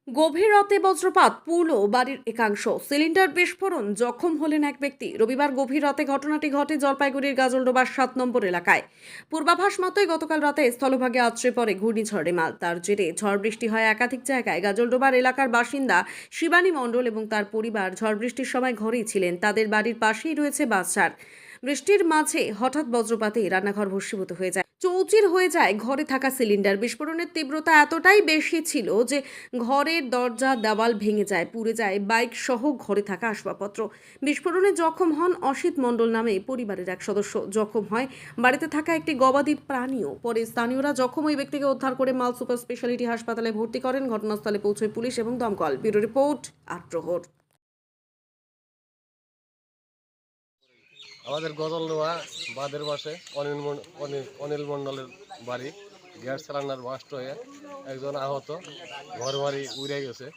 গভীর রাতে বজ্রপাত পুরল বাড়ির একাংশ, সিলিন্ডার বিস্ফোরণ, জখম হলেন এক ব্যক্তি। রবিবার গভীর রাতে ঘটনাটি ঘটে জলপাইগুড়ির গাজলডোবার 7 নম্বর এলাকায়। পূর্বাভাস মতোই গতকাল রাতে স্থলভাগে আছড়ে পড়ে ঘূর্ণিঝড় রেমাল। তার জেরে ঝড় বৃষ্টি হয় একাধিক জায়গায়। গাজলডোবার এলাকার বাসিন্দা শিবানী মণ্ডল এবং তার পরিবার ঝড় বৃষ্টির সময় ঘরেই ছিলেন। তাদের বাড়ির পাশেই রয়েছে বাসঝাড়। বৃষ্টির মাঝে হঠাৎ বজ্রপাতে রান্নাঘর ভস্মীভূত হয়ে যায়, চৌচির হয়ে যায় ঘরে থাকা সিলিন্ডার। বিস্ফোরণের তীব্রতা এতটাই বেশি ছিল যে ঘরের দরজা দেওয়াল ভেঙে যায়, পুড়ে যায় বাইক সহ ঘরে থাকা আসবাবপত্র। বিস্ফোরণে জখম হন অসিত মণ্ডল নামে পরিবারের এক সদস্য। জখম হয় বাড়িতে থাকা একটি গবাদি প্রাণীও। পরে স্থানীয়রা জখম ওই ব্যক্তিকে উদ্ধার করে মাল সুপার স্পেশালিটি হাসপাতালে ভর্তি করেন। ঘটনাস্থলে পৌঁছয় পুলিশ এবং দমকল। Bureau report, Atprahar. আমাদের গজলডোবা বাঁধের পাশে অনিল মণ্ডলের বাড়ি। গ্যাস সিলিন্ডার বাস্ট হয়ে একজন আহত, ঘর বাড়ি উড়ে গেছে।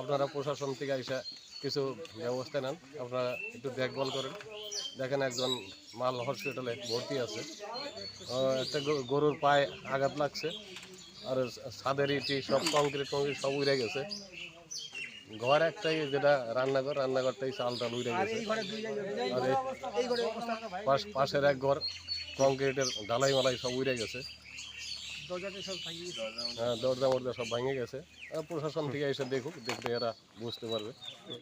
আপনারা প্রশাসন থেকে এসে কিছু ব্যবস্থা নেন, আপনারা একটু দেখভাল করেন। দেখেন একজন মাল হসপিটালে ভর্তি আছে। একটা গরুর পায়ে আঘাত লাগছে, আর ছাদের ইটি সব কংক্রিট সব উড়ে গেছে। ঘর একটাই, যেটা রান্নাঘরটাই চাল টাল উড়ে গেছে। আর পাশের এক ঘর কংক্রিটের ঢালাই মালাই সব উড়ে গেছে। হ্যাঁ, দরজা মরজা সব ভেঙে গেছে। প্রশাসন থেকে এসে দেখুক, দেখলে এরা বুঝতে পারবে।